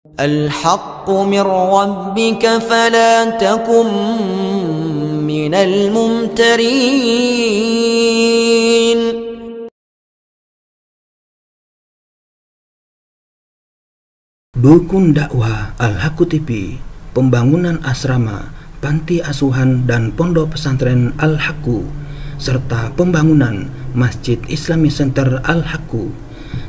الحق من ربك فلا تكن من الممترين. Dukun dakwah Al-Haqqu TV, pembangunan asrama, panti asuhan dan pondok pesantren Al-Haqqu, serta pembangunan Masjid Islami Center Al-Haqqu.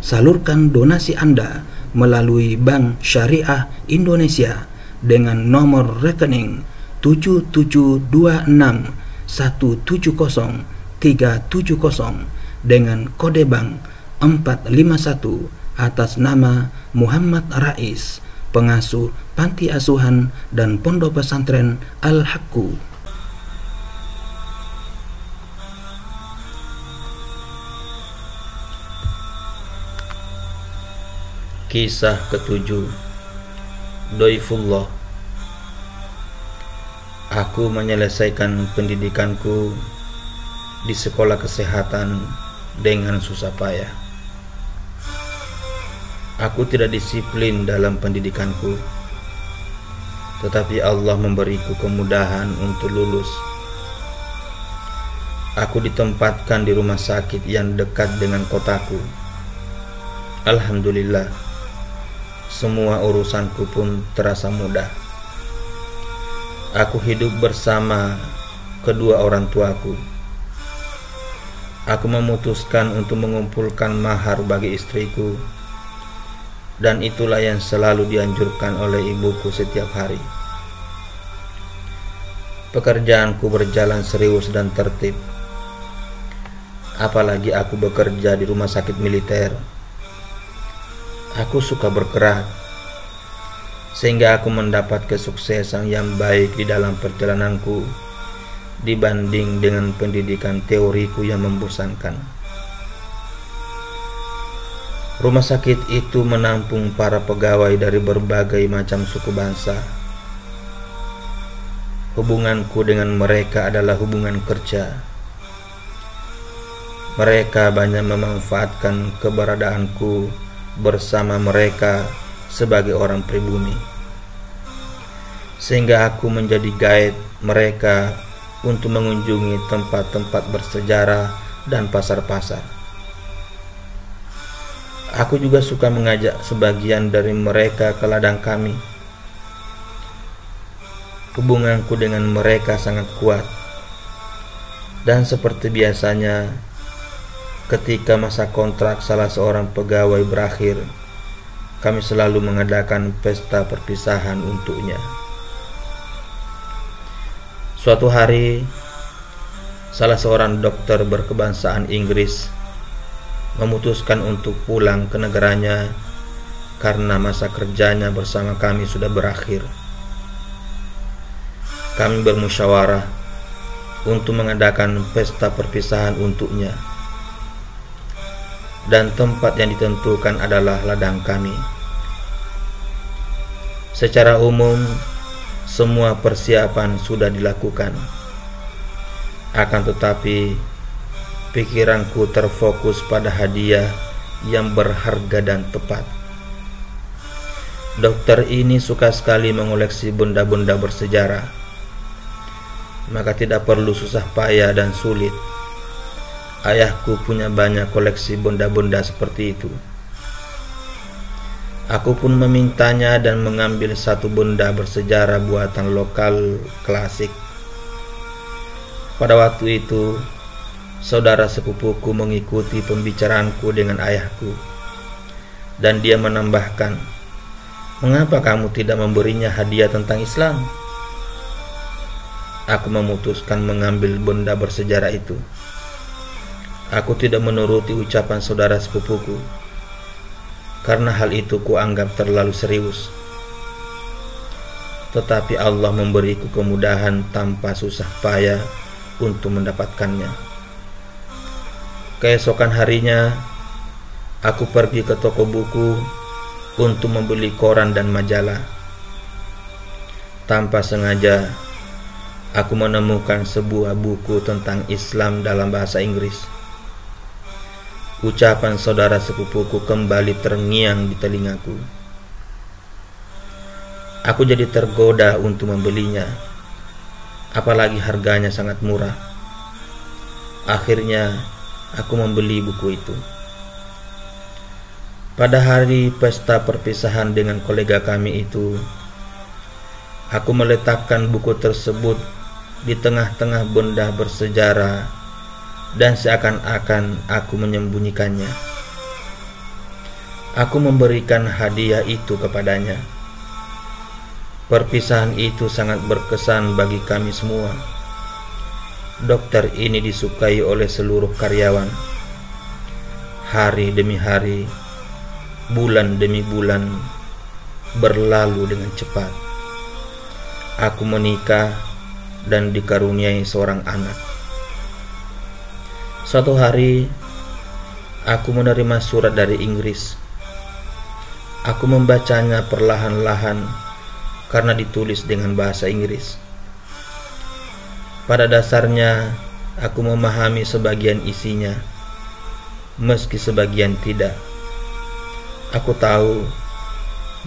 Salurkan donasi Anda melalui Bank Syariah Indonesia dengan nomor rekening 7726170370 dengan kode bank 451 atas nama Muhammad Rais, pengasuh panti asuhan dan pondok pesantren Al-Haqqu. Kisah ketujuh, Doifullah. Aku menyelesaikan pendidikanku di sekolah kesehatan dengan susah payah. Aku tidak disiplin dalam pendidikanku, tetapi Allah memberiku kemudahan untuk lulus. Aku ditempatkan di rumah sakit yang dekat dengan kotaku. Alhamdulillah, semua urusanku pun terasa mudah. Aku hidup bersama kedua orang tuaku. Aku memutuskan untuk mengumpulkan mahar bagi istriku, dan itulah yang selalu dianjurkan oleh ibuku setiap hari. Pekerjaanku berjalan serius dan tertib. Apalagi aku bekerja di rumah sakit militer. Aku suka bergerak, sehingga aku mendapat kesuksesan yang baik di dalam perjalananku dibanding dengan pendidikan teoriku yang membosankan. Rumah sakit itu menampung para pegawai dari berbagai macam suku bangsa. Hubunganku dengan mereka adalah hubungan kerja. Mereka banyak memanfaatkan keberadaanku bersama mereka sebagai orang pribumi, sehingga aku menjadi guide mereka untuk mengunjungi tempat-tempat bersejarah dan pasar-pasar. Aku juga suka mengajak sebagian dari mereka ke ladang kami. Hubunganku dengan mereka sangat kuat, dan seperti biasanya, ketika masa kontrak salah seorang pegawai berakhir, kami selalu mengadakan pesta perpisahan untuknya. Suatu hari, salah seorang dokter berkebangsaan Inggris memutuskan untuk pulang ke negaranya karena masa kerjanya bersama kami sudah berakhir. Kami bermusyawarah untuk mengadakan pesta perpisahan untuknya, dan tempat yang ditentukan adalah ladang kami. Secara umum, semua persiapan sudah dilakukan. Akan tetapi, pikiranku terfokus pada hadiah yang berharga dan tepat. Dokter ini suka sekali mengoleksi benda-benda bersejarah, maka tidak perlu susah payah dan sulit. Ayahku punya banyak koleksi benda-benda seperti itu. Aku pun memintanya dan mengambil satu benda bersejarah buatan lokal klasik. Pada waktu itu, saudara sepupuku mengikuti pembicaraanku dengan ayahku, dan dia menambahkan, "Mengapa kamu tidak memberinya hadiah tentang Islam?" Aku memutuskan mengambil benda bersejarah itu. Aku tidak menuruti ucapan saudara sepupuku, karena hal itu kuanggap terlalu serius. Tetapi Allah memberiku kemudahan tanpa susah payah untuk mendapatkannya. Keesokan harinya, aku pergi ke toko buku untuk membeli koran dan majalah. Tanpa sengaja, aku menemukan sebuah buku tentang Islam dalam bahasa Inggris. Ucapan saudara sepupuku kembali terngiang di telingaku. Aku jadi tergoda untuk membelinya, apalagi harganya sangat murah. Akhirnya aku membeli buku itu. Pada hari pesta perpisahan dengan kolega kami itu, aku meletakkan buku tersebut di tengah-tengah benda bersejarah dan seakan-akan aku menyembunyikannya. Aku memberikan hadiah itu kepadanya. Perpisahan itu sangat berkesan bagi kami semua. Dokter ini disukai oleh seluruh karyawan. Hari demi hari, bulan demi bulan berlalu dengan cepat. Aku menikah dan dikaruniai seorang anak. Suatu hari, aku menerima surat dari Inggris. Aku membacanya perlahan-lahan karena ditulis dengan bahasa Inggris. Pada dasarnya, aku memahami sebagian isinya, meski sebagian tidak. Aku tahu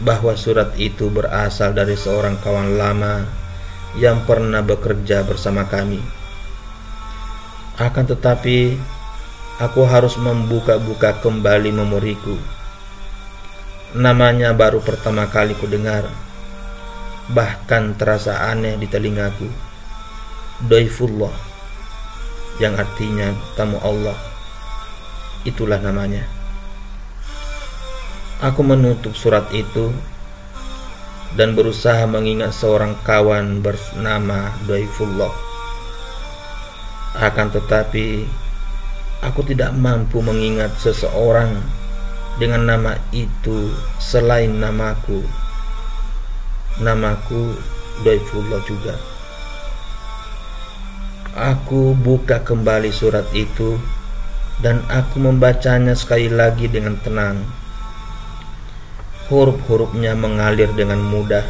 bahwa surat itu berasal dari seorang kawan lama yang pernah bekerja bersama kami. Akan tetapi, aku harus membuka-buka kembali memoriku. Namanya baru pertama kali kudengar, bahkan terasa aneh di telingaku. Dhaifullah, yang artinya tamu Allah, itulah namanya. Aku menutup surat itu dan berusaha mengingat seorang kawan bernama Dhaifullah. Akan tetapi, aku tidak mampu mengingat seseorang dengan nama itu selain namaku. Namaku Dhaifullah juga. Aku buka kembali surat itu dan aku membacanya sekali lagi dengan tenang. Huruf-hurufnya mengalir dengan mudah.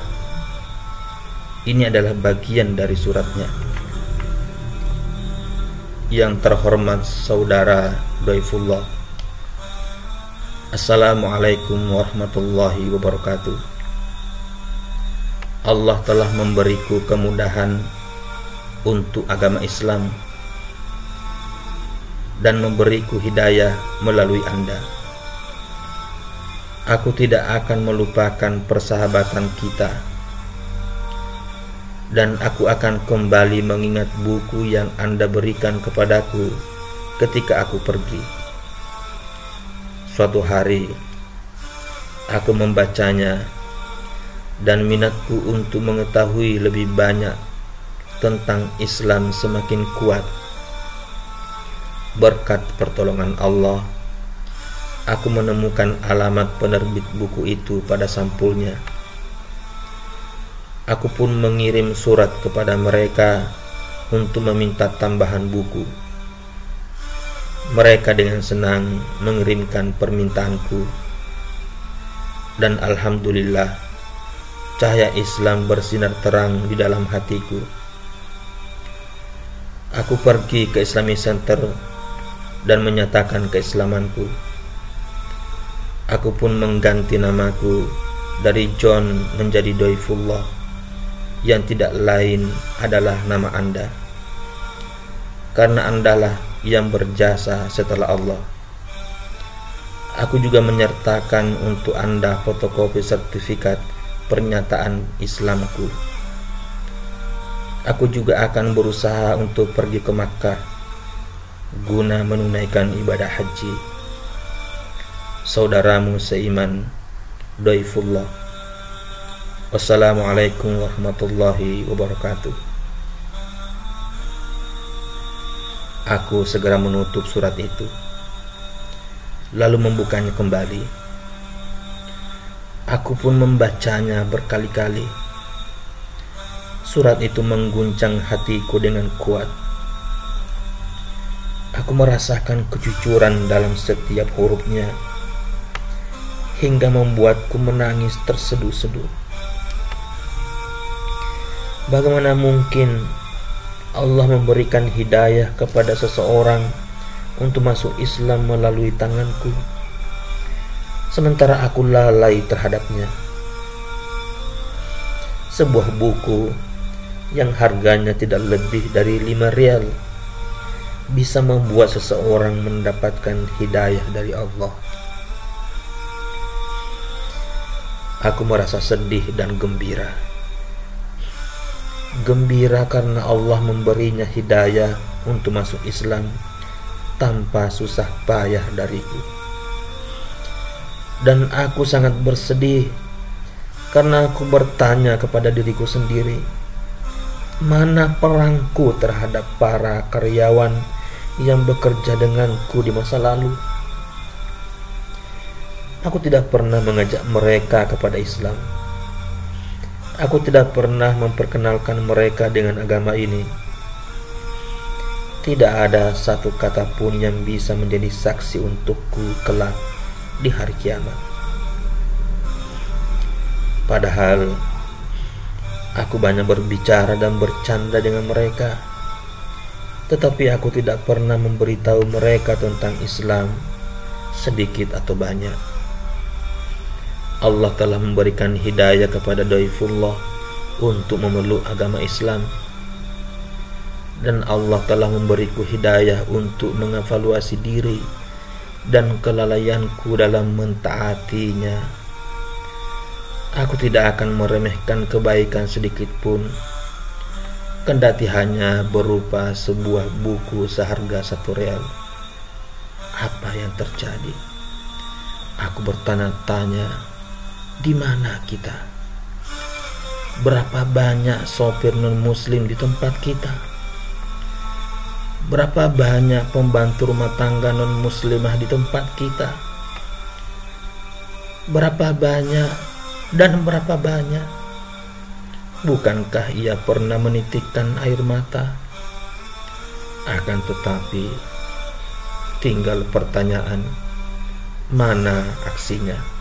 Ini adalah bagian dari suratnya. Yang terhormat Saudara Dhaifullah, Assalamualaikum warahmatullahi wabarakatuh. Allah telah memberiku kemudahan untuk agama Islam dan memberiku hidayah melalui Anda. Aku tidak akan melupakan persahabatan kita, dan aku akan kembali mengingat buku yang Anda berikan kepadaku ketika aku pergi. Suatu hari, aku membacanya, dan minatku untuk mengetahui lebih banyak tentang Islam semakin kuat. Berkat pertolongan Allah, aku menemukan alamat penerbit buku itu pada sampulnya. Aku pun mengirim surat kepada mereka untuk meminta tambahan buku. Mereka dengan senang mengirimkan permintaanku, dan alhamdulillah, cahaya Islam bersinar terang di dalam hatiku. Aku pergi ke Islamic Center dan menyatakan keislamanku. Aku pun mengganti namaku dari John menjadi Dhaifullah, yang tidak lain adalah nama Anda, karena Andalah yang berjasa setelah Allah. Aku juga menyertakan untuk Anda fotokopi sertifikat pernyataan Islamku. Aku juga akan berusaha untuk pergi ke Makkah guna menunaikan ibadah haji. Saudaramu seiman, Dhaifullah. Wassalamualaikum warahmatullahi wabarakatuh. Aku segera menutup surat itu, lalu membukanya kembali. Aku pun membacanya berkali-kali. Surat itu mengguncang hatiku dengan kuat. Aku merasakan kejujuran dalam setiap hurufnya, hingga membuatku menangis terseduh-seduh. Bagaimana mungkin Allah memberikan hidayah kepada seseorang untuk masuk Islam melalui tanganku, sementara aku lalai terhadapnya? sebuah buku yang harganya tidak lebih dari 5 rial bisa membuat seseorang mendapatkan hidayah dari Allah. Aku merasa sedih dan gembira. Gembira karena Allah memberinya hidayah untuk masuk Islam tanpa susah payah dariku. Dan aku sangat bersedih karena aku bertanya kepada diriku sendiri, mana perangku terhadap para karyawan yang bekerja denganku di masa lalu? Aku tidak pernah mengajak mereka kepada Islam. Aku tidak pernah memperkenalkan mereka dengan agama ini. Tidak ada satu kata pun yang bisa menjadi saksi untukku kelak di hari kiamat. Padahal aku banyak berbicara dan bercanda dengan mereka, tetapi aku tidak pernah memberitahu mereka tentang Islam, sedikit atau banyak. Allah telah memberikan hidayah kepada Doifullah untuk memeluk agama Islam, dan Allah telah memberiku hidayah untuk mengevaluasi diri dan kelalaianku dalam mentaatinya. Aku tidak akan meremehkan kebaikan sedikit pun, kendati hanya berupa sebuah buku seharga 1 rial. Apa yang terjadi? Aku bertanya-tanya, di mana kita? Berapa banyak sopir non-muslim di tempat kita? Berapa banyak pembantu rumah tangga non-muslimah di tempat kita? Berapa banyak dan berapa banyak? Bukankah ia pernah menitikkan air mata? Akan tetapi tinggal pertanyaan, mana aksinya?